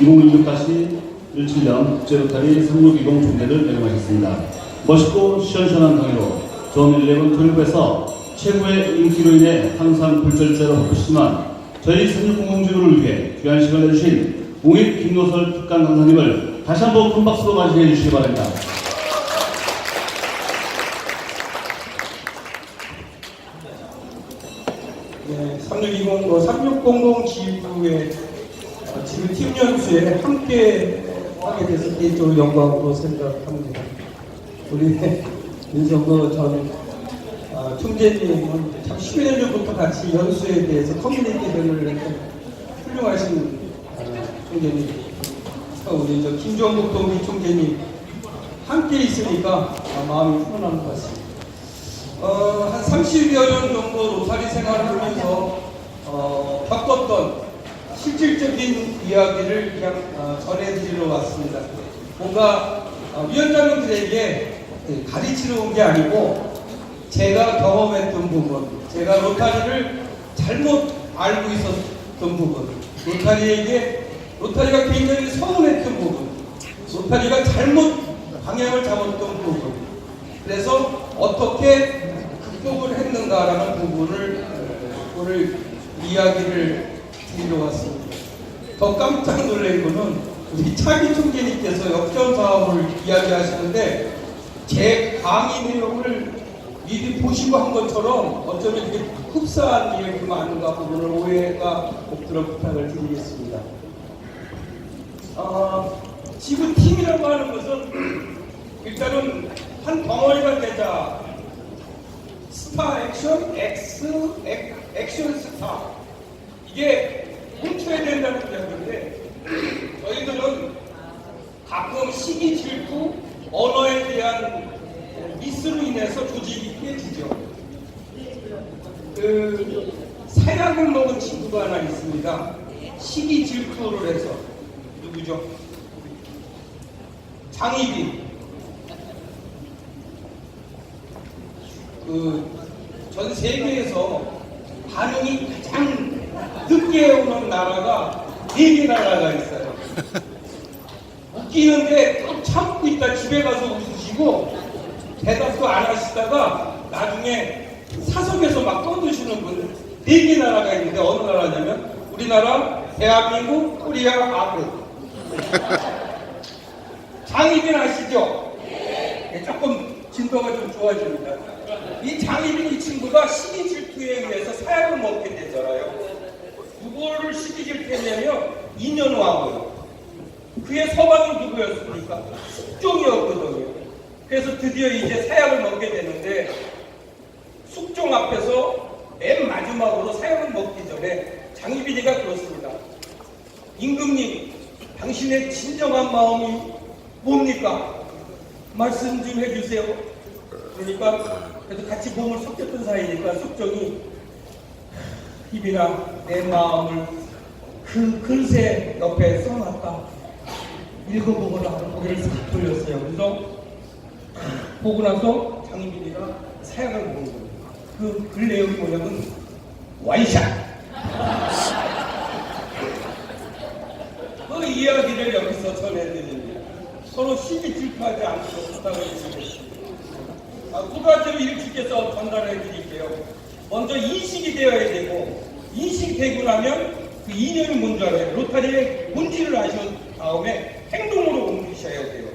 2016-17년 국제로타리 3620 총대를 매금하셨습니다. 멋있고 시원시원한 강의로 존 11-12에서 최고의 인기로 인해 항상 불철주야로 바쁘시지만 저희 3600지구를 위해 귀한 시간을 내주신 웅익 김노설 특강 강사님을 다시 한번 큰 박수로 맞이해 주시기 바랍니다. 네, 3600 지구의 지금 팀 연수에 함께 하게 돼서 개인적으로 영광으로 생각합니다. 우리 윤성거 전 총재님은 참 10여 년 전부터 같이 연수에 대해서 커뮤니케이션을 했던 훌륭하신 총재님, 우리 김종국 동기 총재님 함께 있으니까 마음이 훈훈한 것 같습니다. 한 30여 년 정도 로타리 생활을 하면서 겪었던 실질적인 이야기를 그냥 전해드리러 왔습니다. 뭔가 위원장님들에게 가르치러 온 게 아니고 제가 경험했던 부분, 제가 로타리를 잘못 알고 있었던 부분, 로타리가 굉장히 서운했던 부분, 로타리가 잘못 방향을 잡았던 부분, 그래서 어떻게 극복을 했는가라는 부분을 오늘 이야기를 드리러 왔습니다. 더 깜짝 놀란 거는 우리 차기 총재님께서 역전 사업을 이야기하시는데 제 강의 내용을 미리 보시고 한 것처럼 어쩌면 이렇게 흡사한 이야기가 아닌가 부분을 오해가 없도록 부탁을 드리겠습니다. 지금 팀이라고 하는 것은 일단은 한 덩어리가 되자 스타 액션, 액션 스타 이게 뭉쳐야 된다는 이야기인데 저희들은 가끔 시기 질투, 언어에 대한 미스로 인해서 조직이 깨지죠. 사약을 먹은 친구가 하나 있습니다. 시기 질투를 해서 누구죠? 장희빈. 전 세계에서 반응이 가장 늦게 오는 나라가 4개 나라가 있어요. 웃기는데 또 참고 있다 집에 가서 웃으시고 대답도 안 하시다가 나중에 사석에서 막 떠드시는 분 4개 나라가 있는데 어느 나라냐면 우리나라, 대한민국, 코리아, 아부. 장희빈 아시죠? 네. 조금 진도가 좀 좋아집니다. 이 장희빈 이 친구가 시기 질투에 의해서 사약을 먹게 되잖아요. 누구를 시기 질투했냐면 인현왕후. 그의 서방이 누구였습니까? 숙종이었거든요. 그래서 드디어 이제 사약을 먹게 되는데 숙종 앞에서 맨 마지막으로 사약을 먹기 전에 장희빈이가 그렇습니다. 임금님, 당신의 진정한 마음이 뭡니까? 말씀 좀 해주세요. 그러니까 그래도 같이 몸을 섞였던 사이니까 숙종이 희빈아, 내 마음을 그 글새 옆에 써놨다. 읽어보거라 하고 고개를 싹 돌렸어요. 그래서 보고 나서 장희빈이가 사약을 먹은 거예요. 그 글 내용이 뭐냐면 와이샷. 그 이야기를 여기서 전해드립니다. 서로 시기 질투하지 않도록 부탁을 드리겠습니다. 두 가지로 일찍해서 전달해 드릴게요. 먼저 인식이 되어야 되고, 인식되고 나면 그 이념이 뭔지 알아요. 로타리의 본질을 아신 다음에 행동으로 옮기셔야 돼요.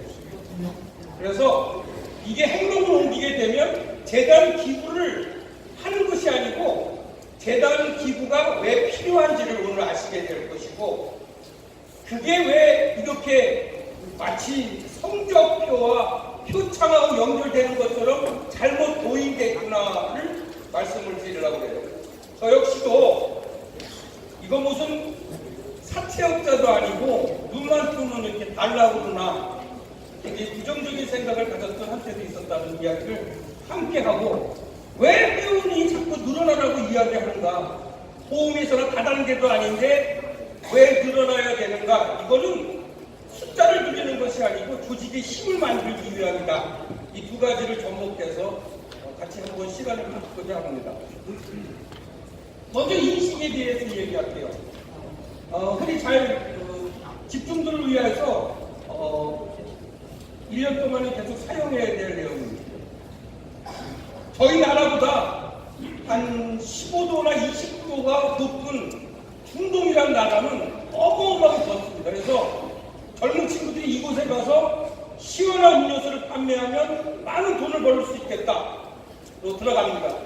그래서 이게 행동으로 옮기게 되면 재단 기부를 하는 것이 아니고 재단 기부가 왜 필요한지를 오늘 아시게 될 것이고, 그게 왜 이렇게 마치 성적표와 표창하고 연결되는 것처럼 잘못 도입됐구나를 말씀을 드리려고 해요. 저 역시도 이거 무슨 사채업자도 아니고 눈만 뜨면 이렇게 달라고 그러나 되게 부정적인 생각을 가졌던 한때도 있었다는 이야기를 함께하고, 왜 회원이 자꾸 늘어나라고 이야기하는가? 보험에서는 다단계도 아닌데 왜 늘어나야 되는가? 이거는 숫자를 줄이는 것이 아니고 조직의 힘을 만들기 위함이다. 이 두 가지를 접목해서 같이 한번 시간을 갖고자 합니다. 먼저 인식에 대해서 얘기할게요. 흔히 잘 집중도를 위해서 1년 동안은 계속 사용해야 될 내용입니다. 저희 나라보다 한 15도나 20도가 높은 중동이라는 나라는 어마어마하게 덥습니다. 그래서 젊은 친구들이 이곳에 가서 시원한 음료수를 판매하면 많은 돈을 벌 수 있겠다로 들어갑니다.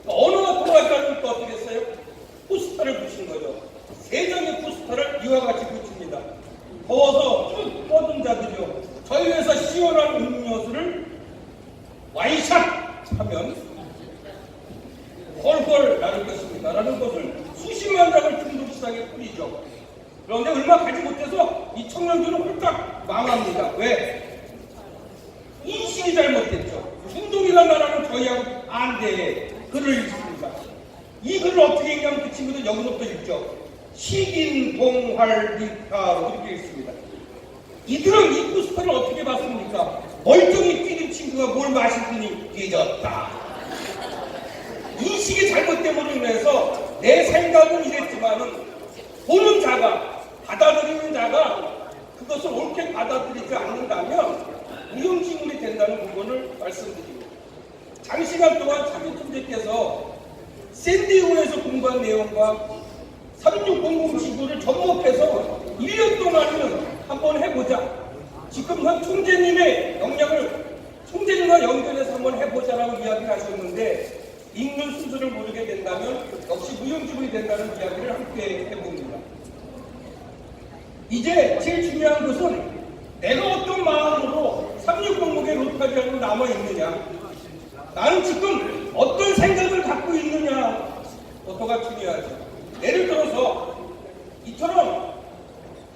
언어가 통하지 또 어떻게 했어요? 포스터를 붙인 거죠. 3장의 포스터를 이와 같이 붙입니다. 더워서 쭉 뻗은 자들이요, 저희 회사 시원한 음료수를 와이샷 하면 헐헐 나를 것입니다 라는 것을 수십만 장을 중국 시장에 뿌리죠. 그런데 얼마 가지 못해서 이 청년들은 홀딱 망합니다. 왜? 인식이 잘못됐죠. 중동이라는 나라는 저희하고 반대에 글을 읽습니다. 이 글을 어떻게 읽냐면 그 친구들 여기서부터 읽죠. 식인동활비타로 이렇게 읽습니다. 이들은 이 포스터를 어떻게 봤습니까? 멀쩡히 뛰는 친구가 뭘 마시더니 뛰졌다. 인식이 잘못됨으로 인해서 내 생각은 이랬지만은 보는 자가, 받아들이는 자가 그것을 옳게 받아들이지 않는다면 무용지물이 된다는 부분을 말씀드립니다. 장시간 동안 참여총재께서 샌디에고에서 공부한 내용과 3600 지구를 접목해서 1년 동안은 한번 해보자. 지금 현 총재님의 역량을 총재님과 연결해서 한번 해보자라고 이야기를 하셨는데 읽는 수준을 모르게 된다면 역시 무용지물이 된다는 이야기를 함께 해봅니다. 이제 제일 중요한 것은 내가 어떤 마음으로 3600의 로타리안으로 남아있느냐, 나는 지금 어떤 생각을 갖고 있느냐부터가 중요하죠. 예를 들어서 이처럼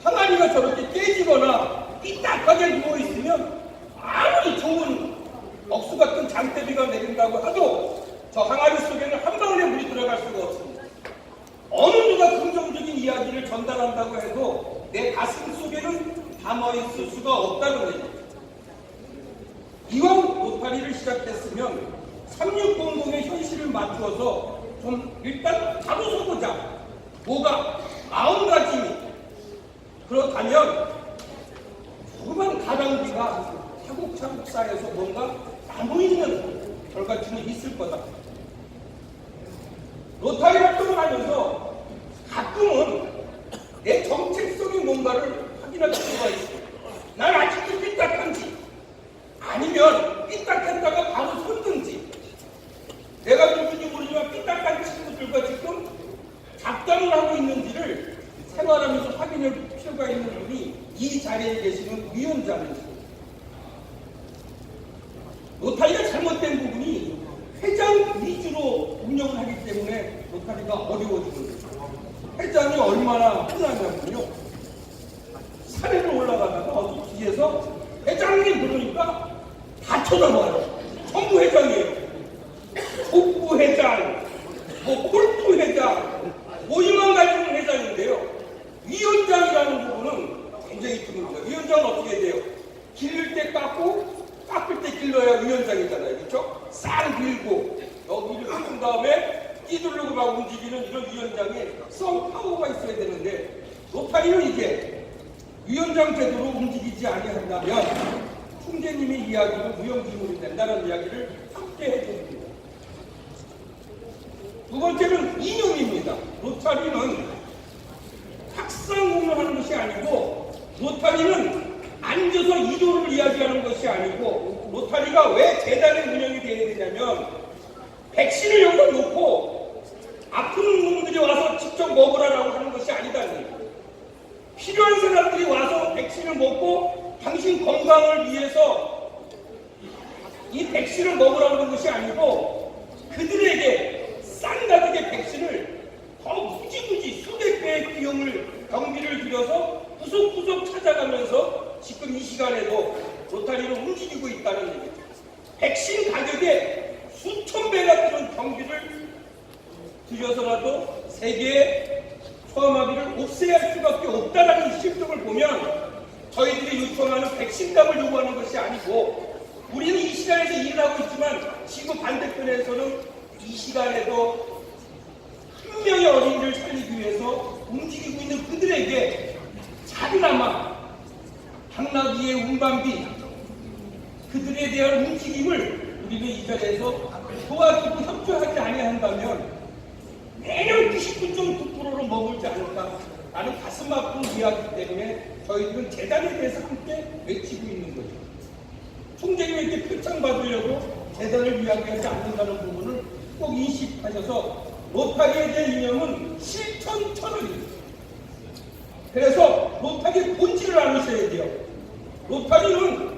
항아리가 저렇게 깨지거나 삐딱하게 누워있으면 아무리 좋은 억수 같은 장대비가 내린다고 하도 저 항아리 속에는 한 방울의 물이 들어갈 수가 없습니다. 어느 누가 긍정적인 이야기를 전달한다고 해도 내 가슴 속에는 담아있을 수가 없다는 얘기입니다. 이왕 로타리를 시작했으면 3600의 현실을 맞추어서 좀 일단 바로 서보자. 뭐가 마음가짐이 그렇다면 조그만 가랑비가 차곡차곡 쌓여서 뭔가 나무있는 결과물이 있을 거다. 로타리 활동을 하면서 가끔은 내 정체성이 뭔가를 확인할 필요가 있습니다. 난 아직도 삐딱한지 아니면 삐딱했다가 바로 섰든지, 내가 누군지 모르지만 삐딱한 친구들과 지금 잡담을 하고 있는지를 생활하면서 확인할 필요가 있는 분이 이 자리에 계시는 위원장입니다. 로타리가 잘못된 부분이 회장 위주로 운영을 하기 때문에 로타리가 어려워지는 거죠. 회장이 얼마나 흔하냐면요, 산에를 올라가다가 어디 뒤에서 회장님 그러니까 다 쳐다봐요. 전부 회장이에요. 족구 회장, 골프 회장, 이만 가지는 회장인데요. 위원장이라는 부분은 굉장히 드뭅니다. 위원장은 어떻게 해야 돼요? 기를 때 깎고, 깎을 때 길러야 위원장이잖아요. 그렇죠? 싹 밀고 여기를 깎은 다음에 끼두르고 막 움직이는 이런 위원장의 성 파워가 있어야 되는데, 로타리는 이게 위원장 제도로 움직이지 아니한다면 총재님의 이야기는 무용지물이 된다는 이야기를 함께 해줍니다. 두 번째는 이념입니다. 로타리는 학상 공연하는 것이 아니고, 로타리는 앉아서 이도를 이야기하는 것이 아니고, 로타리가 왜 재단의 운영이 되어야 되냐면 백신을 여기다 놓고 아픈 놈들이 와서 직접 먹으라고 하는 것이 아니다는 거예요. 필요한 사람들이 와서 백신을 먹고 당신 건강을 위해서 이 백신을 먹으라고 하는 것이 아니고, 그들에게 싼 가격의 백신을 더 무지무지 수백 배의 비용을 경비를 들여서 구석구석 찾아가면서 지금 이 시간에도 로타리를 움직이고 있다는 얘기입니다. 백신 가격에 수천 배가 드는 경비를 들여서라도 세계의 소아마비를 없애야 할 수밖에 없다는 실정을 보면 저희들이 요청하는 백신값을 요구하는 것이 아니고, 우리는 이 시간에서 일을 하고 있지만 지구 반대편에서는 이 시간에도 한 명의 어린이를 살리기 위해서 움직이고 있는 그들에게 작은아마 당나귀의 운반비 그들에 대한 움직임을 우리는 이 자리에서 도와주고 협조하지 아니한다면 매년 99.9%로 머물지 않을까 라는 가슴 아픈 이야기 때문에 저희들은 재단에 대해서 함께 외치고 있는 거죠. 총재님에게 표창 받으려고 재단을 이야기하지 않는다는 부분을 꼭 인식하셔서 로타리에 대한 이념은 실천천원입니다. 그래서 로타리 본질을 알으셔야 돼요. 로타리는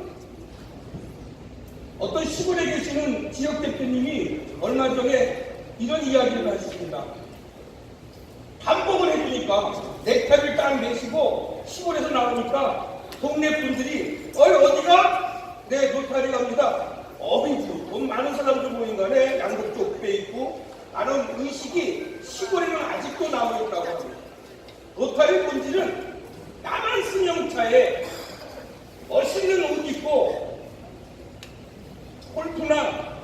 어떤 시골에 계시는 지역 대표님이 얼마 전에 이런 이야기를 하십니다. 반복을 해주니까 넥타이를 딱 매시고 시골에서 나오니까 동네 분들이 어디가? 네, 로타리 갑니다. 어빈주 돈 많은 사람들 모인 간에 양복 좁혀 입고 라는 의식이 시골에는 아직도 남아있다고 합니다. 로타리 본질은 나만 승용차에 멋있는 옷 입고 골프나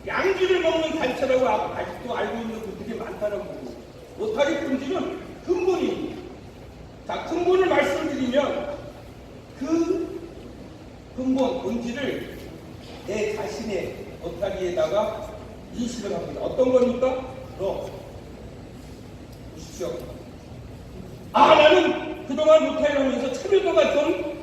양주를 먹는 단체라고 아직도 알고 있는 분들이 많다는 거고, 로타리 본질은 근본입니다. 자, 근본을 말씀드리면 그 근본 본질을 내 자신의 로타리에다가 인식을 합니다. 어떤 겁니까? 보십시오. 나는 그동안 로타리를 하면서 참여도가 좀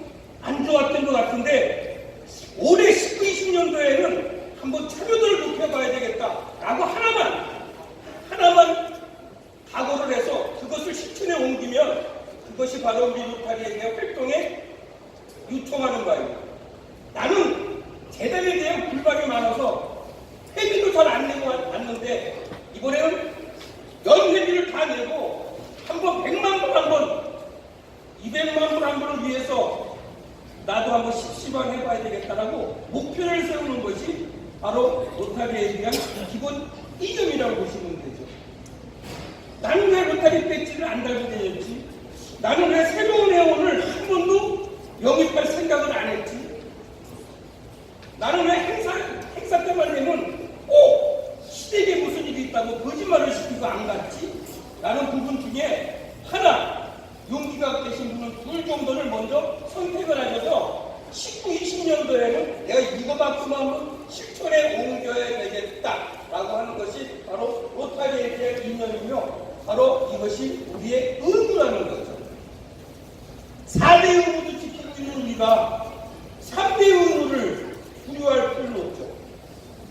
안 좋았던 것 같은데 올해 19, 20년도에는 한번 참여도를 높여봐야 되겠다라고 하나만 각오를 해서 그것을 실천에 옮기면 그것이 바로 우리 로타리에 대한 활동에 유통하는 거예요. 나는 재단에 대한 불만이 많아서 회비도 잘 안 내고 왔는데 이번에는 연회비를 다 내고 한번 100만 번 한번 200만 번 한 번을 위해서 나도 한번 십시반 해봐야 되겠다라고 목표를 세우는 것이 바로 로타리에 대한 기본 이념이라고 보시면 되죠. 나는 왜 로타리 배지를 안 달고 다녔지? 나는 왜 새로운 회원을 한 번도 영입할 생각을 안 했지? 나는 왜 행사 때만 되면 시댁에 무슨 일이 있다고 거짓말을 시키고 안 갔지? 라는 부분 중에 하나, 용기가 계신 분은 둘 정도를 먼저 선택을 하셔서 19, 20년도에는 내가 이거만큼 한번 실천에 옮겨야 되겠다라고 하는 것이 바로 로타리에 대한 이념이며 바로 이것이 우리의 의무라는 거죠. 4대 의무도 지키고 있는 우리가 3대 의무를 부여할 필요는 없죠.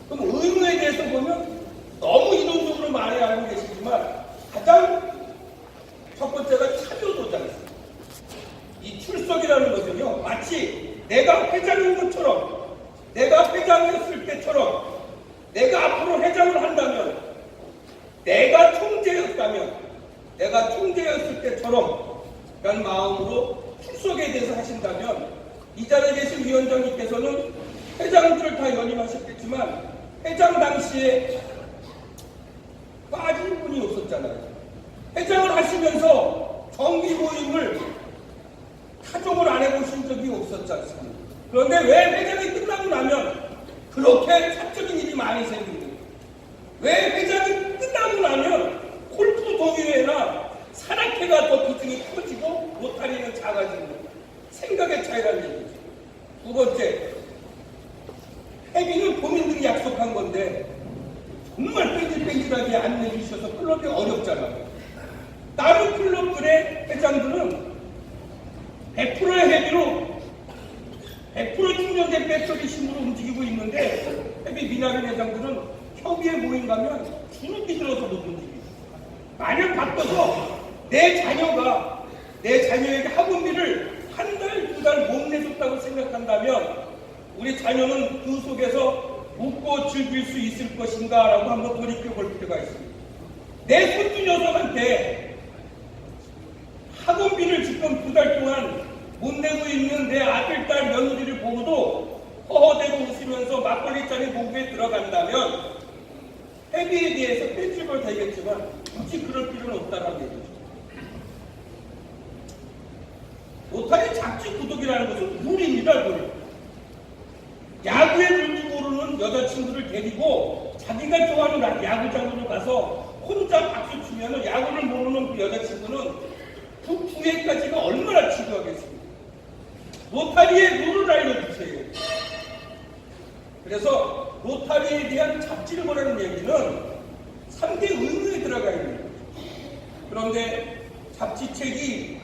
그럼 의무에 대해서 보면 너무 이론적으로 많이 알고 계시지만 가장 첫 번째가 참여도잖아요. 이 출석이라는 것은요, 마치 내가 회장인 것처럼, 내가 회장이었을 때처럼, 내가 앞으로 회장을 한다면, 내가 총재였을 때처럼 그런 마음으로 출석에 대해서 하신다면, 이 자리에 계신 위원장님께서는 회장들을 다 연임하셨겠지만 회장 당시에 빠진 분이 없었잖아요. 회장을 하시면서 정기 모임을 타종을 안 해보신 적이 없었지 않습니까? 그런데 왜 회장이 끝나고 나면 그렇게 사적인 일이 많이 생깁니까? 왜 회장이 끝나고 나면 골프 동호회나 산악회가 더 비중이 커지고 로타리는 작아지는 겁니다. 생각의 차이라는 얘기죠. 두 번째, 회비는 도민들이 약속한 건데 정말 뺀질뺀질하게 안 내주셔서 클럽이 어렵잖아요. 다른 클럽들의 회장들은 100%의 회비로 100% 충전된 배터리 심으로 움직이고 있는데 회비 미나리 회장들은 협의회 모임 가면 주눅이 들어서 못 움직입니다. 만약 바꿔서 내 자녀에게 학원비를 한 달, 두 달 못 내줬다고 생각한다면 우리 자녀는 그 속에서 웃고 즐길 수 있을 것인가 라고 한번 돌이켜볼 필요가 있습니다. 내 손주 녀석한테 학원비를 지금 두 달 동안 못 내고 있는 내 아들, 딸, 며느리를 보고도 허허대고 웃으면서 막걸리 잔에 목에 들어간다면 회비에 대해서 뺀질걸 되겠지만 굳이 그럴 필요는 없다는 얘기죠. 로타리 잡지 구독이라는 것은 룰입니다, 룰. 야구에 룰도 모르는 여자친구를 데리고 자기가 좋아하는 야구장으로 가서 혼자 박수 치면 야구를 모르는 그 여자친구는 부푼 기회까지가 얼마나 중요하겠습니까? 로타리의 룰을 알려주세요. 그래서 로타리에 대한 잡지를 보라는 얘기는 3대 의무에 들어가 있는 거예요. 그런데 잡지책이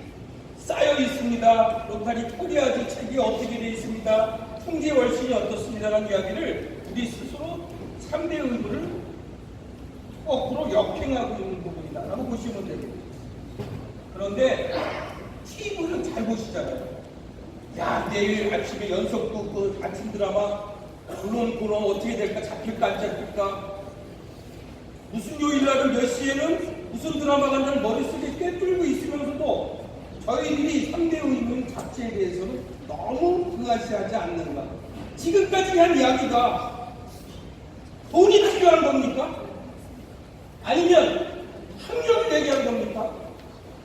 쌓여 있습니다. 로타리 코리아지 책이 어떻게 되어 있습니다. 통계 월신이 어떻습니다라는 이야기를 우리 스스로 3대 의무를 거꾸로 역행하고 있는 부분이다라고 보시면 되겠습니다. 그런데 TV는 잘 보시잖아요. 야, 내일 아침에 연속극 그 아침 드라마 물론 어떻게 될까? 잡힐까 안 잡힐까? 무슨 요일날은 몇 시에는 무슨 드라마가 날 머릿속에 꿰뚫고 있으면서도 저희들이 3대 의무 잡지에 대해서는 너무 등하시하지 않는가? 지금까지 한 이야기가 돈이 필요한 겁니까? 아니면 학력을 얘기한 겁니까?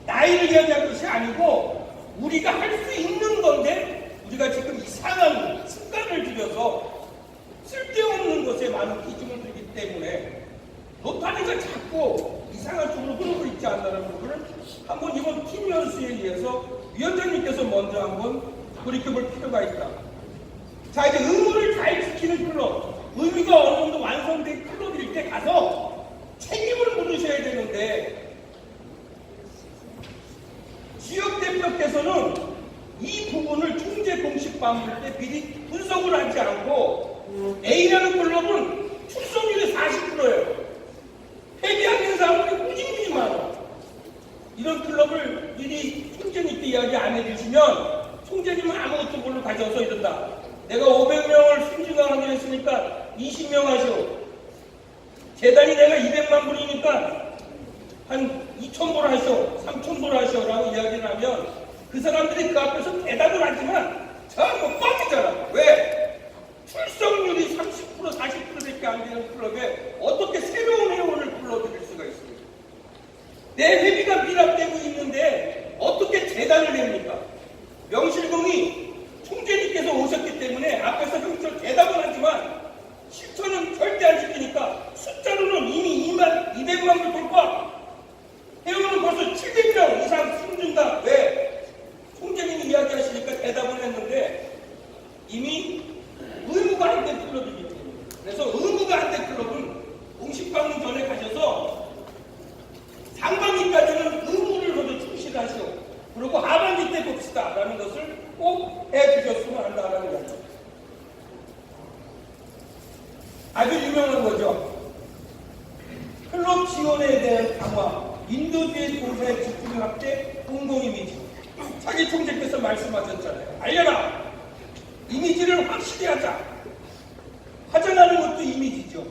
나이를 이야기한 것이 아니고 우리가 할 수 있는 건데 우리가 지금 이상한 습관을 들여서 쓸데없는 것에 많은 비중을 두기 때문에 로타리가 자꾸 이상한 쪽으로 흐르고 있지 않나라는 부분을 한번 이번 팀 연수에 의해서 위원장님께서 먼저 한번 돌이켜볼 필요가 있다. 자, 이제 의무를 잘 지키는 클럽, 의무가 어느 정도 완성된 클럽일 때 가서 책임을 물으셔야 되는데 지역 대표께서는 이 부분을 총재 공식 방문 때 미리 분석을 하지 않고 A라는 클럽은 출석률이 40%예요. 회비하는 사람들이 꾸준히 많아. 이런 클럽을 미리 총재님께 이야기 안 해주시면 총재님은 아무것도 모르고 가져서 이런다. 내가 500명을 순진화하기로 했으니까 20명 하시오. 재단이 내가 200만 불이니까 한 2,000불 하시오. 3,000불 하시오라고 이야기를 하면 그 사람들이 그 앞에서 대답을 하지만 전부 뻥이잖아. 왜? 출석률이 30% 40%밖에 안 되는 클럽에 어떻게 새로운 회원을 불러들일 수가 있습니까? 내 회비가 미납되고 있는데 어떻게 재단을 냅니까? 명실공히 총재님께서 오셨기 때문에 앞에서 형처럼 대답을 하지만 실천은 절대 안 지키니까 숫자로는 이미 200만 불 돌파. 회원은 벌써 700명 이상 숨준다. 왜? 총재님이 이야기하시니까 대답을 했는데 이미 의무가 안 된 클럽이기 때문에. 그래서 의무가 안 된 클럽은 공식 방문 전에 가셔서 상반기까지는 의무를 먼저 충실하시오. 그리고 하반기 때 봅시다. 라는 것을 꼭 해주셨으면 한다는 거죠. 아주 유명한 거죠. 클럽 지원에 대한 강화, 인도주의 공사에 집중 확대, 공공 이미지. 자기 총재께서 말씀하셨잖아요. 알려라! 이미지를 확실히 하자. 화장하는 것도 이미지죠.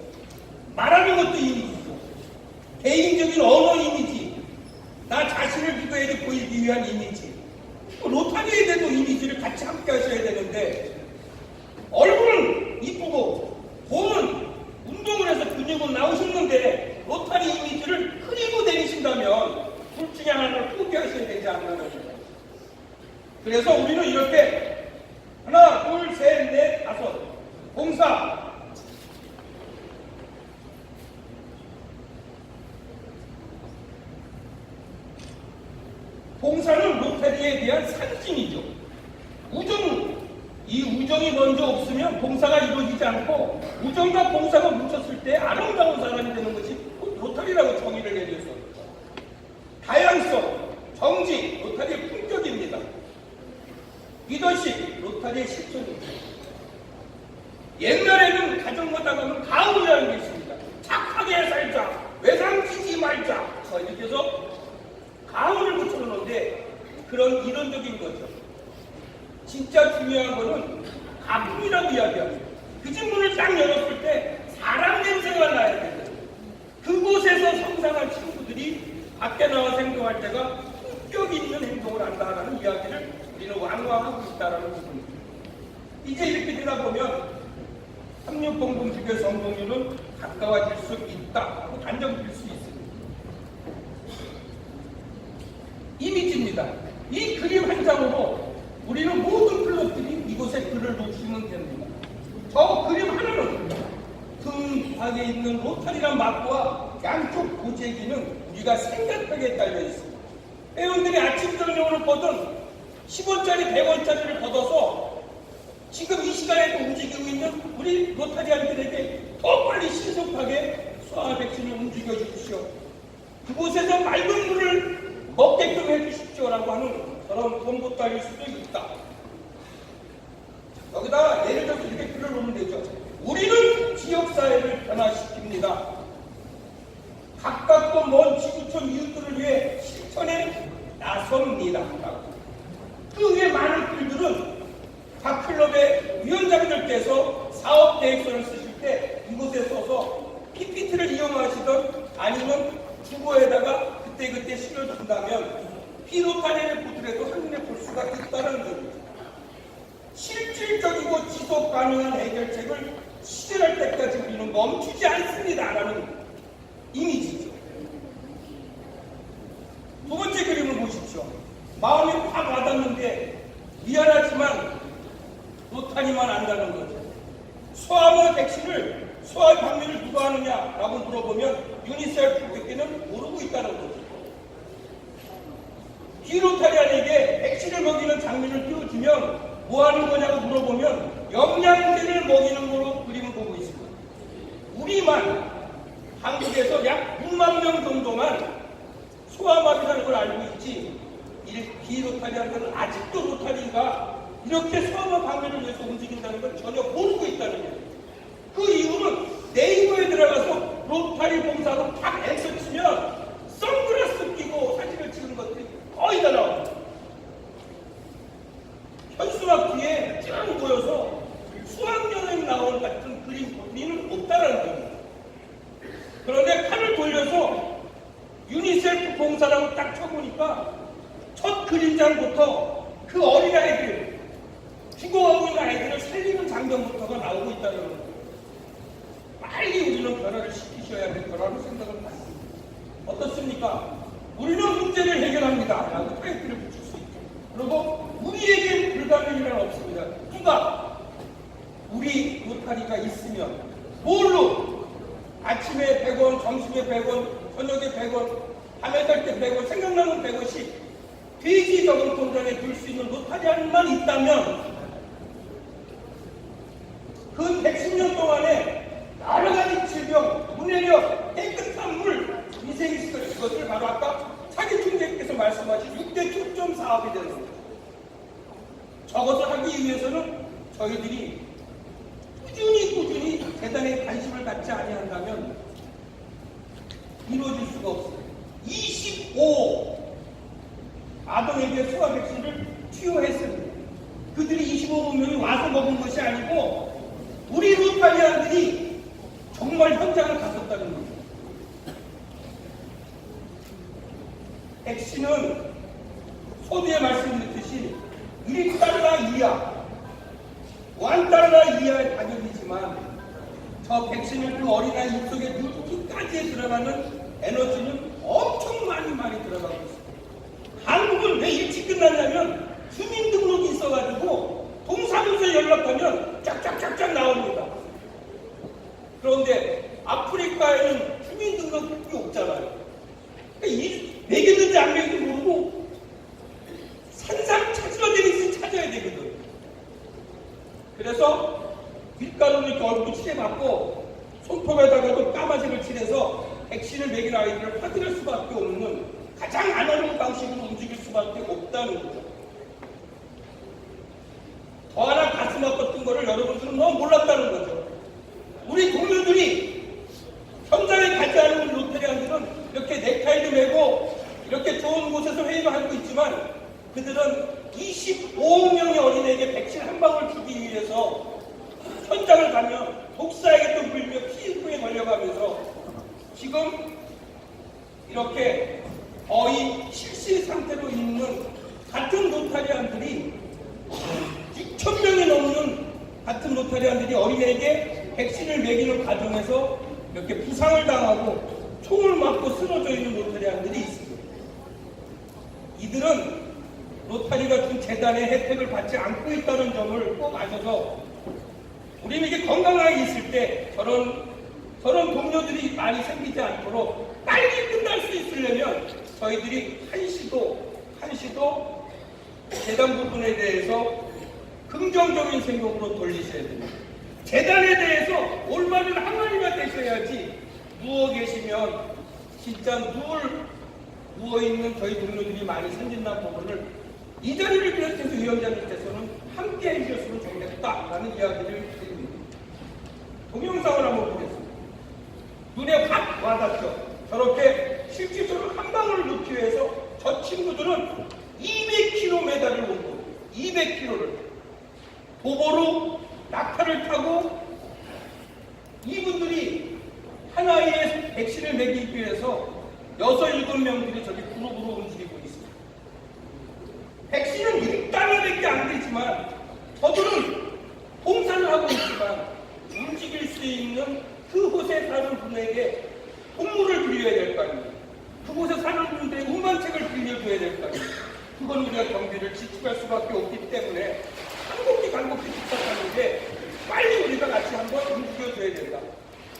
말하는 것도 이미지죠. 개인적인 언어 이미지. 나 자신을 기도에 보이기 위한 이미지. 로타리에 대해서 이미지를 같이 함께 하셔야 되는데 얼굴은 이쁘고 몸은 운동을 해서 근육은 나오셨는데 로타리 이미지를 흐리고 내리신다면 둘 중에 하나를 포기하셔야 되지 않나는 거예요. 그래서 우리는 이렇게 하나, 둘, 셋, 넷, 다섯 봉사 봉사는 로타리에 대한 상징이죠. 이 우정이 먼저 없으면 봉사가 이루어지지 않고 우정과 봉사가 뭉쳤을 때 아름다운 사람이 되는 것이 로타리라고 정의를 내려서 다양성, 정직, 로타리의 품격입니다. 리더십, 로타리의 실천입니다. 옛날에는 가정마다 가면 가훈이라는 게 있습니다. 착하게 살자, 외상치지 말자. 이렇게 해서 가훈을 붙여놓는데 그런 이론적인 거죠. 진짜 중요한 거는 가품이라고 이야기합니다. 그 집문을 딱 열었을 때 사람 냄새가 나야 돼요. 그곳에서 성장한 친구들이 밖에 나와 행동할 때가 품격 있는 행동을 한다라는 이야기를 우리는 완화하고 있다라는 부분입니다. 이제 이렇게 되다 보면 학력공동주교 성공률은 가까워질 수 있다고 단정질 수 있습니다. 이미지입니다. 이 그림 한 장으로 우리는 모든 클럽들이 이곳에 글을 놓치면 됩니다. 저 그림 하나는 등 방에 있는 로타리란 마크와 양쪽 고재기는 우리가 생각하게 달려 있습니다. 회원들이 아침 저녁으로 버든 10원짜리 100원짜리를 걷어서 지금 이 시간에도 움직이고 있는 우리 로타리안들에게 더 빨리 신속하게 소아 백신을 움직여 주십시오. 그곳에서 맑은 물을 먹게끔 해주십시오라고 하는 그런 돈보따리일 수도 있다. 여기다가 예를 들어서 이렇게 글을 놓으면 되죠. 우리는 지역사회를 변화시킵니다. 가깝고 먼 지구촌 이웃들을 위해 실천에 나섭니다. 그 외 많은 글들은 각 클럽의 위원장들께서 사업 계획서를 쓰실 때 이곳에 써서 PPT를 이용하시던 아니면 주보에다가 그때그때 실어준다면 피로타리를 보더라도 한눈에 볼 수가 있다는 겁니다. 실질적이고 지속 가능한 해결책을 실현할 때까지 우리는 멈추지 않습니다라는 이미지죠. 두 번째 그림을 보십시오. 마음이 확 와닿는데 미안하지만 로타리만 안다는 거죠. 소아와 백신을 소아 방면을 누가 하느냐라고 물어보면 유니세프에게는 모르고 있다는 거죠. 비로타리안에게 백신을 먹이는 장면을 띄워주면 뭐 하는 거냐고 물어보면 영양제를 먹이는 거로 그림을 보고 있습니다. 우리만 한국에서 약 6만 명 정도만 소아마비라는 걸 알고 있지 이 비로타리안들은 아직도 로타리가 이렇게 소아마 방면을 위해서 움직인다는 걸 전혀 모르고 있다는 거예요. 그 이유는 네이버에 들어가서 로타리 봉사로 딱 엔터 치면 선글라스 끼고 사진을 찍은 것들이 거의 다 나옵니다. 현수막 뒤에 쫙 보여서 수학여행 나온 같은 그림은 없다라는 겁니다. 그런데 칼을 돌려서 유니세프 봉사라고 딱 쳐보니까 첫 그림장부터 그 어린아이들, 죽어가고 있는 아이들을 살리는 장면부터가 나오고 있다는 겁니다. 빨리 우리는 변화를 시키셔야 될 거라고 생각을 받습니다. 어떻습니까? 우리는 문제를 해결합니다. 라고 타이틀을 붙일 수 있죠. 그리고 우리에겐 불가능이란 없습니다. 누가 우리 로타리가 있으면 뭘로 아침에 100원, 점심에 100원, 저녁에 100원, 밤에 잘 때 100원, 생각나는 100원씩 돼지 저금통장에 둘 수 있는 로타리안만 있다면 그 110년 동안에 여러 가지 질병, 문해력, 깨끗한 물, 위생시설 이것을 바로 아까 차기 총재께서 말씀하신 6대 초점 사업이 되는 겁니다. 저것을 하기 위해서는 저희들이 꾸준히 대단히 관심을 갖지 아니한다면 이루어질 수가 없어요. 25 아동에게 소아 백신을 투여했습니다. 그들이 25명이 와서 먹은 것이 아니고 우리 로타리안들이 정말 현장을 갔었다는 겁니다. 백신은 서두에 말씀드렸듯이 1달러 이하, 1달러 이하의 가격이지만 저 백신을 그 어린아이 입속에 누기까지 들어가는 에너지는 엄청 많이 들어가고 있습니다. 한국은 왜 일찍 끝났냐면 주민등록이 있어가지고 동사무소에 연락하면 쫙쫙쫙쫙 나옵니다. 그런데 아프리카에는 주민등록이 없잖아요. 그러니까 매겼는지 안 매겼는지 모르고 산삼 찾으러 되는지 찾아야 되거든. 그래서 밀가루를 이렇게 얼굴 칠해갖고 손톱에다가도 까마색을 칠해서 백신을 먹인 아이들을 화들일 수밖에 없는 가장 아날로그 방식으로 움직일 수밖에 없다는 거죠. 더 하나 가슴 아팠던 거를 여러분들은 너무 몰랐다는 거죠. 우리 동료들이 현장에 가지 않은 로테리안들은 이렇게 넥타이도 메고 이렇게 좋은 곳에서 회의를 하고 있지만 그들은 25억 명의 어린애에게 백신 한 방울 주기 위해서 현장을 가면 독사에게 또 물며 피부에 걸려가면서 지금 이렇게 거의 실시 상태로 있는 같은 로타리안들이 6,000명이 넘는 같은 로타리안들이 어린애에게 백신을 먹이는 과정에서 이렇게 부상을 당하고 총을 맞고 쓰러져 있는 로타리안들이 있습니다. 이들은 로타리가 준 재단의 혜택을 받지 않고 있다는 점을 꼭 아셔서 우리는 이게 건강하게 있을 때 저런 동료들이 많이 생기지 않도록 빨리 끝날 수 있으려면 저희들이 한시도 재단 부분에 대해서 긍정적인 생각으로 돌리셔야 됩니다. 재단에 대해서 올바른 항아리가 되셔야지 누워 계시면 진짜 누워있는 저희 동료들이 많이 생긴다는 부분을 이 자리를 비롯해서 위원장님께서는 함께 해주셨으면 좋겠다라는 이야기를 드립니다. 동영상을 한번 보겠습니다. 눈에 확 와닿죠. 저렇게 실질적으로 한 방울을 넣기 위해서 저 친구들은 200km를 온 거예요. 200km를 도보로 낙타를 타고 이분들이 하나의 백신을 먹이기 위해서 6, 7명들이 저기 그룹으로 움직이고 있습니다. 백신은 1단위밖에 안 되지만 저들은 봉사를 하고 있지만 움직일 수 있는 그곳에 사는 분에게 동물을 빌려야 될 거 아닙니까? 그곳에 사는 분들의 운반책을 빌려줘야 될 거 아닙니까? 그건 우리가 경비를 지출할 수밖에 없기 때문에 간곡히 부탁하는데 빨리 우리가 같이 한번 움직여줘야 된다.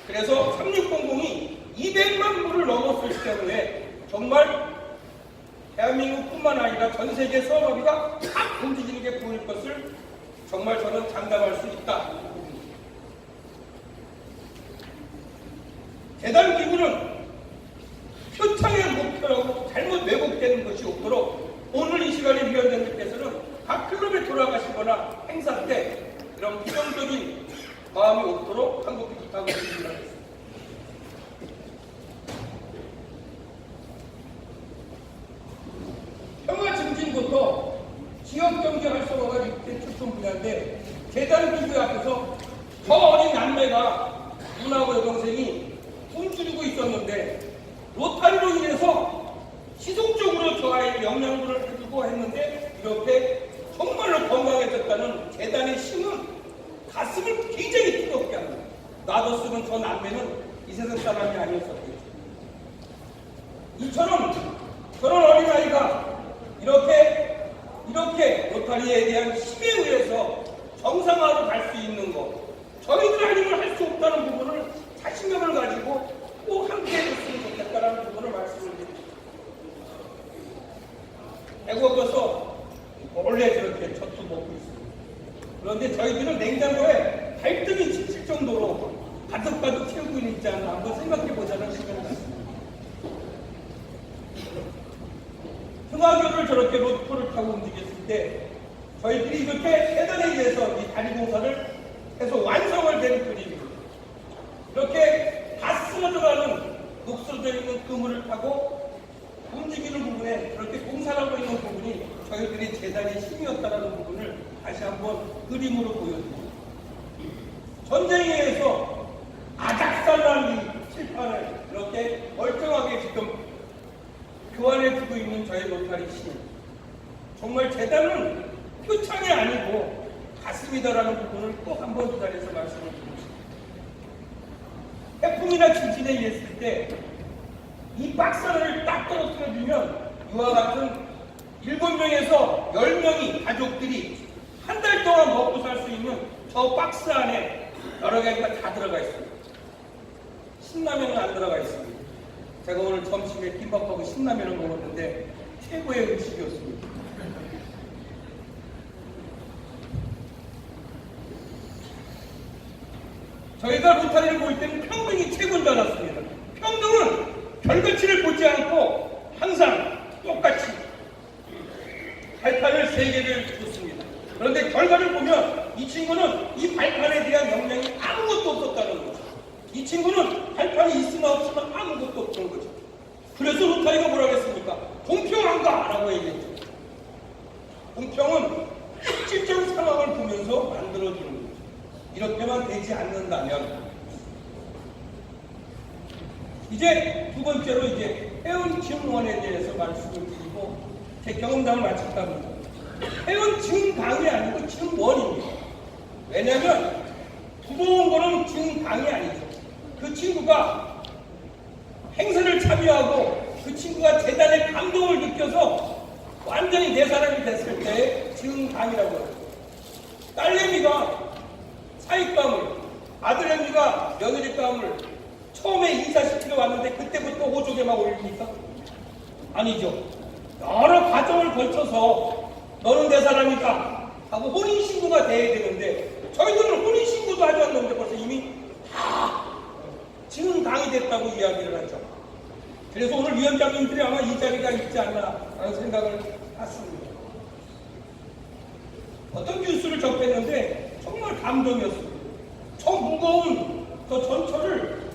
그래서 3600이 200만 부를 넘었을 때문에 정말 대한민국뿐만 아니라 전 세계 서울어비가 딱 움직이는 게 보일 것을 정말 저는 장담할 수 있다. 재단 기구는 표창의 목표라고 잘못 왜곡되는 것이 없도록 오늘 이 시간에 위원장님께서는 각 클럽에 돌아가시거나 행사 때 이런 부정적인 마음이 없도록 한국히 부탁을 드리겠습니다. 평화 증진부터 지역 경제 활성화가 이렇게 추천 분야인데 재단 기구 앞에서 저 어린 남매가 누나하고 여동생이 굶주리고 있었는데 로타리로 인해서 지속적으로 저 아이를 영양분을 해주고 했는데 이렇게 정말로 건강해졌다는 재단의 힘은 가슴을 굉장히 뜨겁게 합니다. 놔뒀으면 저 남매는 이 세상 사람이 아니었었겠죠. 이처럼 저런 어린아이가 이렇게 로타리에 대한 힘에 의해서 정상화로 갈 수 있는 것, 저희들 아니면 할 수 없다는 부분을 자신감을 가지고 꼭 함께 해줬으면 좋겠다는 부분을 말씀을 드립니다. 배고파서 원래 저렇게 젖도 먹고 있습니다. 그런데 저희들은 냉장고에 갈등이 치칠 정도로 가득가득 채우고 있지 않나 한번 생각해보자는 시간을 갖습니다. 흥하교를 저렇게 로프를 타고 움직였을 때 저희들이 이렇게 해단에 의해서 이 다리 공사를 해서 완성을 된 그림입니다. 이렇게 다 쓰러져가는 녹슬어져 있는 그물을 타고 움직이는 부분에 그렇게 공사하고 있는 부분이 저희들이 재단의 힘이었다는 부분을 다시 한번 그림으로 보여드립니다. 전쟁에 의해서 아작살난 이 칠판을 이렇게 멀쩡하게 지금 교환해 주고 있는 저희 로타리 시 정말 재단은 표창이 아니고 가슴이다라는 부분을 꼭 한번 이 자리에서 말씀을 드립니다. 태풍이나 지진에 의했을 때 이 박스를 딱 떨어뜨려주면 이와 같은 7명에서 10명이 가족들이 한 달 동안 먹고 살 수 있는 저 박스 안에 여러 개가 다 들어가 있습니다. 신라면은 안 들어가 있습니다. 제가 오늘 점심에 김밥하고 신라면을 먹었는데 최고의 음식이었습니다. 저희가 로타리를 볼 때는 평등이 최고인 줄 알았습니다. 평등은 별가치를 보지 않고 항상 똑같이 발판을 3개를 줬습니다. 그런데 결과를 보면 이 친구는 이 발판에 대한 역량이 아무것도 없었다는 거죠. 이 친구는 발판이 있으나 없으나 아무것도 없던 거죠. 그래서 로타리가 뭐라고 했습니까? 공평한가? 라고 얘기했죠. 공평은 실질적인 상황을 보면서 만들어주는 거죠. 이렇게만 되지 않는다면 이제 두 번째로 이제 회원 증원에 대해서 말씀을 드리고 제 경험담을 마쳤답니다. 회원 증강이 아니고 증원입니다. 왜냐하면 부러운 거는 증강이 아니죠. 그 친구가 행사를 참여하고 그 친구가 재단의 감동을 느껴서 완전히 내 사람이 됐을 때 증강이라고 합니다. 딸내미가 사익감을, 아들내미가 며느리감을 처음에 인사시키러 왔는데 그때부터 오조개 막 올립니까? 아니죠. 여러 과정을 거쳐서 너는 내 사람이다 하고 혼인신고가 돼야 되는데 저희들은 혼인신고도 하지 않는데 벌써 이미 다 진강이 됐다고 이야기를 하죠. 그래서 오늘 위원장님들이 아마 이 자리가 있지 않나 라는 생각을 했습니다. 어떤 뉴스를 접했는데 정말 감동이었습니다. 저 무거운 저 전철을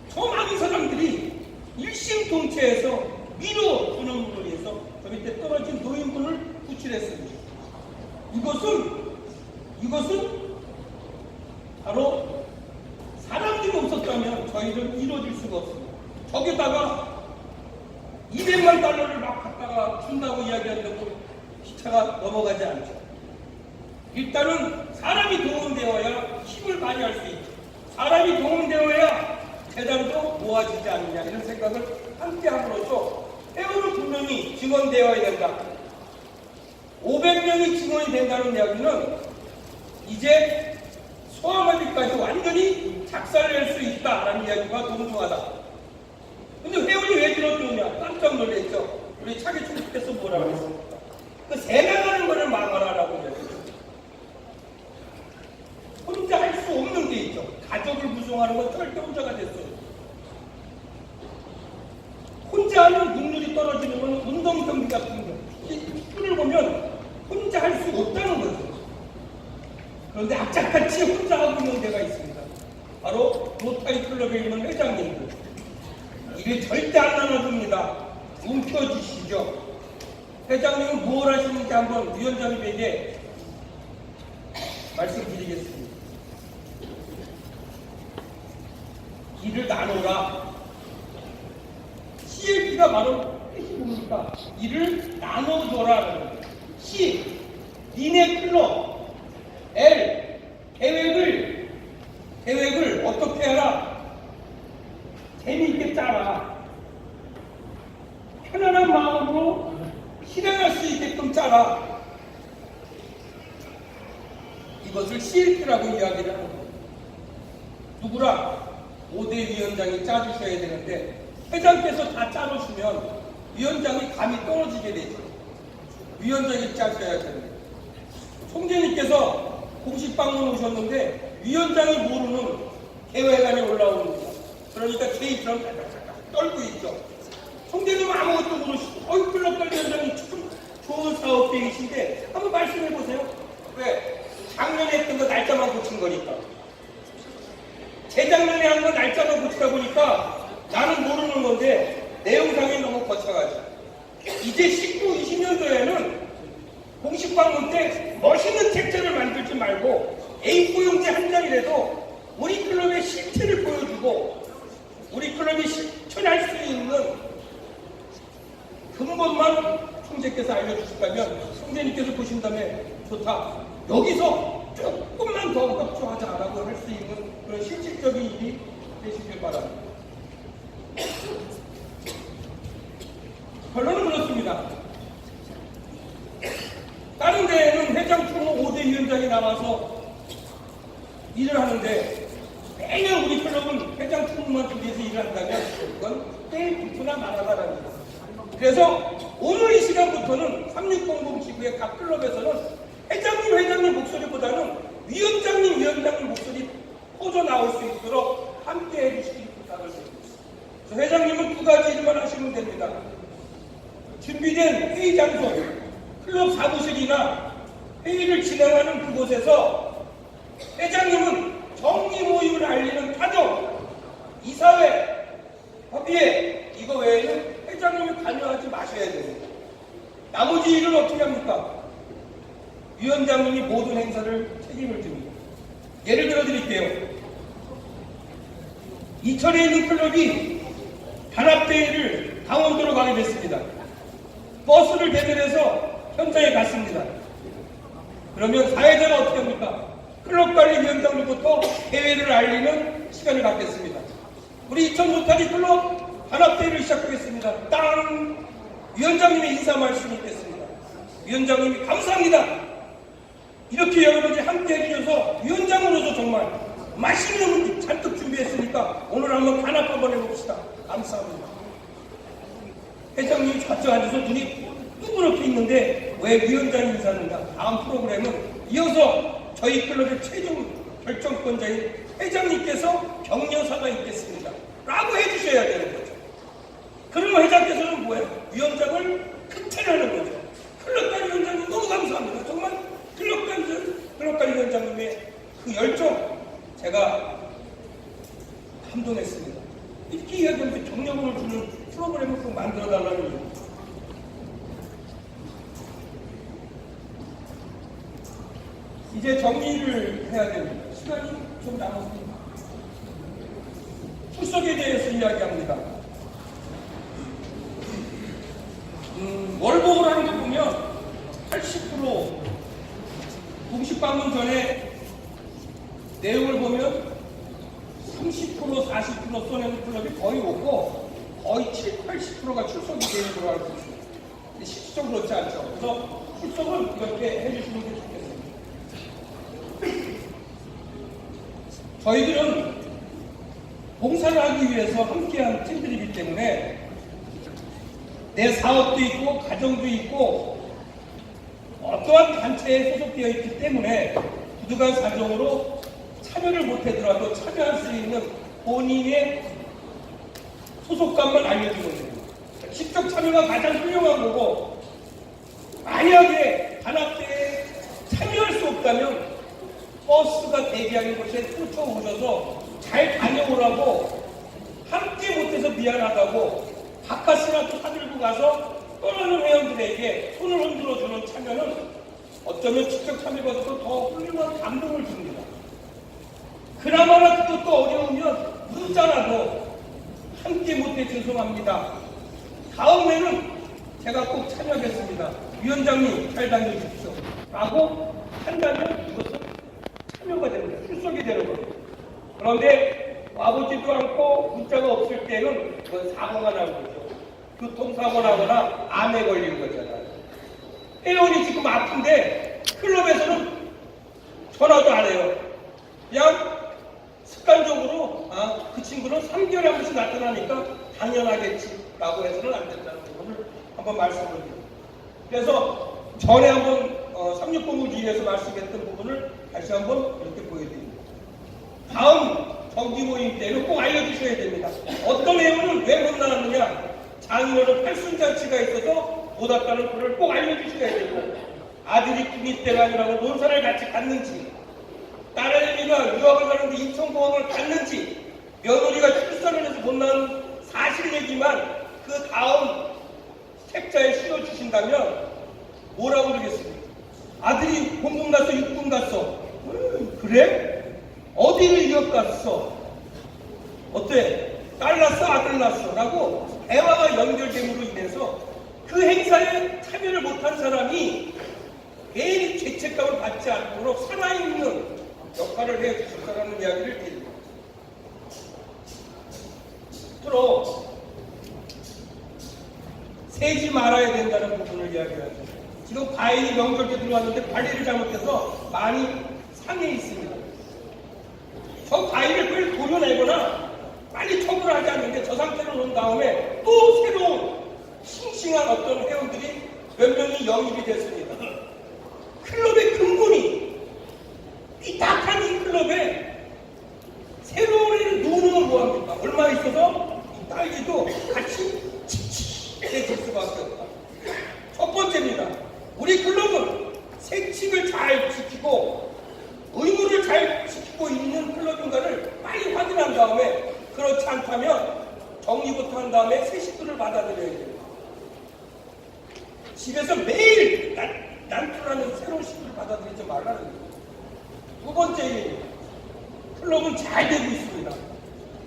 저 많은 사람들이 일심동체해서 밀어주는 위해서 저 밑에 떨어진 노인분을 구출했습니다. 이것은 바로 사람들이 없었다면 저희는 이루어질 수가 없습니다. 저기다가 200만 달러를 막 갖다가 준다고 이야기한다고 기차가 넘어가지 않죠. 일단은 사람이 동원되어야 힘을 발휘할 수 있죠. 사람이 동원되어야 재단도 모아지지 않느냐 이런 생각을 함께 함으로써 회원은 분명히 증원되어야 된다. 500명이 증원이 된다는 이야기는 이제 소아마비까지 완전히 작살낼 수 있다라는 이야기가 동등하다. 근데 회원이 왜 줄어드느냐? 깜짝 놀랐죠. 우리 차기 총수께서 뭐라고 했습니까? 그 새나가는 거를 막아라라고 이야기했죠. 혼자 할 수 없는 게 있죠. 가족을 구성하는 건 절대 혼자가 됐어요. 혼자 하는 능률이 떨어지는 건 운동경기 같은 거. 이 축구를 보면 혼자 할 수 없다는 거죠. 그런데 악착같이 혼자 하고 있는 데가 있습니다. 바로 로타리 클럽에 있는 회장님들. 이를 절대 안 나눠줍니다. 움켜주시죠. 회장님은 무엇 하시는지 한번 위원장님에게 말씀드리겠습니다. 이를 나누라. CLP가 바로 뜻이 뭡니까? 이를 나눠줘라는 거예요. C, 니네 클럽. L, 계획을 어떻게 하라? 재미있게 짜라. 편안한 마음으로 실행할 수 있게끔 짜라. 이것을 CLP라고 이야기를 하는 거예요. 누구라? 5대 위원장이 짜주셔야 되는데 회장께서 다 짜주시면 위원장이 감이 떨어지게 되죠. 위원장이 짜셔야 됩니다. 총재님께서 공식 방문 오셨는데 위원장이 모르는 개회관에 올라오는 거죠. 그러니까 제이처럼 떨고 있죠. 총재님은 아무것도 모르시고 클럽 위원장이 참 좋은 사업 계획이신데 한번 말씀해 보세요. 왜? 작년에 했던 거 날짜만 고친 거니까. 재작년에 한 거 날짜만 고치다 보니까 나는 모르는 건데 내용상이 너무 거쳐가지고 이제 19, 20년도에는 공식 방문 때 멋있는 책자를 만들지 말고 A4 용지 한 장이라도 우리 클럽의 실체를 보여주고 우리 클럽이 실천할 수 있는 근본만 총재께서 알려주실까면 총재님께서 보신 다음에 좋다. 여기서 조금만 더 협조하자라고 할 수 있는 그런 실질적인 일이 되시길 바랍니다. 결론은 그렇습니다. 다른 데에는 회장 총무 5대 위원장이 나와서 일을 하는데 매년 우리 클럽은 회장 총무만 준비해서 일을 한다면 그건 게임 불투나 말하다라는 거예요. 그래서 오늘 이 시간부터는 3600 지구의 각 클럽에서는 회장님 목소리보다는 위원장님 목소리 퍼져 나올 수 있도록 함께 해주시기 부탁을 드립니다. 회장님은 두 가지 일만 하시면 됩니다. 준비된 회의 장소, 클럽 사무실이나 회의를 진행하는 그곳에서 회장님은 정기 모임을 알리는 과정, 이사회, 협의회, 이거 외에는 회장님이 관여하지 마셔야 됩니다. 나머지 일은 어떻게 합니까? 위원장님이 모든 행사를 책임을 집니다. 예를 들어 드릴게요. 이천에 있는 클럽이 단합대회를 강원도로 가게 됐습니다. 버스를 대절해서 현장에 갔습니다. 그러면 사회자가 어떻게 합니까? 클럽관리위원장으로부터 대회를 알리는 시간을 갖겠습니다. 우리 이천 로타리 클럽 단합대회를 시작하겠습니다. 땅! 위원장님의 인사 말씀이 있겠습니다. 위원장님이 감사합니다. 이렇게 여러분들이 함께 해주셔서 위원장으로서 정말 맛있는 음식 잔뜩 준비했으니까 오늘 한번 단합 한번 해봅시다. 감사합니다. 회장님이 좌측 앉아서 눈이 둥그렇게 있는데 왜 위원장 인사하는가? 다음 프로그램은 이어서 저희 클럽의 최종 결정권자인 회장님께서 격려사가 있겠습니다. 라고 해주셔야 되는 거죠. 그러면 회장께서는 뭐예요? 위원장을 극찬하는 거죠. 클럽관 위원장님 너무 감사합니다. 정말 클럽관 위원장님의 그 열정 제가 감동했습니다. 이렇게 이야기하면서 격려를 주는 프로그램을 꼭 만들어달라는 거예요. 이제 정리를 해야 됩니다. 시간이 좀 남았습니다. 출석에 대해서 이야기합니다. 월복을 하는 거 보면 80% 공식 방문 전에 내용을 보면 30% 40% 써내는 클럽이 거의 없고 거의 7, 80%가 출석이 되는 걸로 알고 있습니다. 근데 실질적으로 그렇지 않죠. 그래서 출석은 이렇게 해주시는 게 좋겠습니다. 저희들은 봉사를 하기 위해서 함께한 팀들이기 때문에 내 사업도 있고 가정도 있고 어떠한 단체에 소속되어 있기 때문에 부득이한 사정으로 참여를 못하더라도 참여할 수 있는 본인의 소속감만 알려주는 겁니다. 직접 참여가 가장 훌륭한 거고 만약에 단합대회에 참여할 수 없다면 버스가 대기하는 곳에 쫓아오셔서 잘 다녀오라고 함께 못해서 미안하다고 바카스라도 사들고 가서 떠나는 회원들에게 손을 흔들어주는 참여는 어쩌면 직접 참여보다도 더 훌륭한 감동을 줍니다. 그나마나 그것도 어려우면 문자라도 함께 못해 죄송합니다. 다음에는 제가 꼭 참여하겠습니다. 위원장님 잘 다녀주십시오. 라고 한다면 이것은 참여가 됩니다. 출석이 되는 겁니다. 그런데 와보지도 않고 문자가 없을 때는 그건 사고가 나는 거죠. 교통사고 나거나 암에 걸리는 거잖아요. 회원이 지금 아픈데 클럽에서는 전화도 안 해요. 그냥 습관적으로 그 친구는 3개월에 한 번씩 나타나니까 당연하겠지 라고 해서는 안 된다는 부분을 한번 말씀을 드립니다. 그래서 전에 한번 3609G에서 말씀했던 부분을 다시 한번 이렇게 보여드립니다. 다음 정기 모임 때는 꼭 알려주셔야 됩니다. 어떤 회원은 왜 못 나왔느냐, 장인어른 팔순잔치가 있어서 못 왔다는 것을 꼭 알려주셔야 되고, 아들이 국립대가 아니라고 논산을 같이 갔는지, 딸내미가 유학을 가는데 인천공항을 갔는지, 며느리가 출산을 해서 못 나온 사실 얘기만 그 다음 책자에 실어주신다면 뭐라고 그러겠습니까? 아들이 공군 갔어, 육군 갔어. 그래? 어디를 유학 갔어? 어때? 딸 낳았어, 아들 낳았어? 라고 대화가 연결됨으로 인해서 그 행사에 참여를 못한 사람이 괜히 죄책감을 받지 않도록 살아있는 역할을 해주셨다는 이야기를 드립니다. 끝으로 세지 말아야 된다는 부분을 이야기하죠. 지금 과일이 명절 때 들어왔는데 관리를 잘못해서 많이 상해 있습니다. 저 과일을 빨리 도려내거나 빨리 처분을 하지 않는데 저 상태로 놓은 다음에 또 새로운 싱싱한 어떤 회원들이 몇 명이 영입이 됐습니다. 클럽의 근본이 삐딱한 이 클럽에 새로운 애를 놓으면 뭐합니까? 얼마 있어서 이 딸기도 같이 칙칙해질 수밖에 없다. 첫 번째입니다. 우리 클럽은 색칙을 잘 지키고 의무를 잘 지키고 있는 클럽인가를 빨리 확인한 다음에, 그렇지 않다면 정리부터 한 다음에 새 식구를 받아들여야 됩니다. 집에서 매일 난투라는 새로운 식구를 받아들이지 말라는 거예요. 두 번째, 클럽은 잘 되고 있습니다.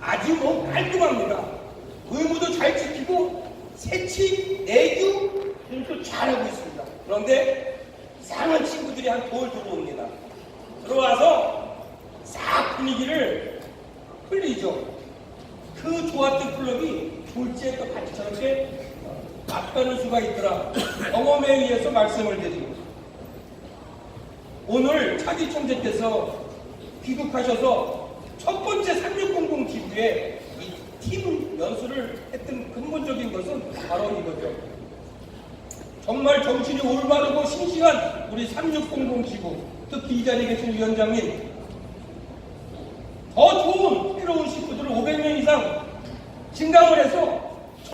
아주 깔끔합니다. 의무도 잘 지키고 세칙, 내규 이것도 잘하고 있습니다. 그런데 이상한 친구들이 한 돌 들어옵니다. 들어와서 싹 분위기를 흘리죠. 그 좋았던 클럽이 졸지에 또 같이 저렇게 맞가는 수가 있더라. 경험에 의해서 말씀을 드립니다. 오늘 차기 총재께서 귀국하셔서 첫 번째 3600 기부에 이 팀을 연수를 했던 근본적인 것은 바로 이거죠. 정말 정신이 올바르고 싱싱한 우리 3600 지구, 특히 이 자리에 계신 위원장님, 더 좋은 새로운 식구들을 500명 이상 증강을 해서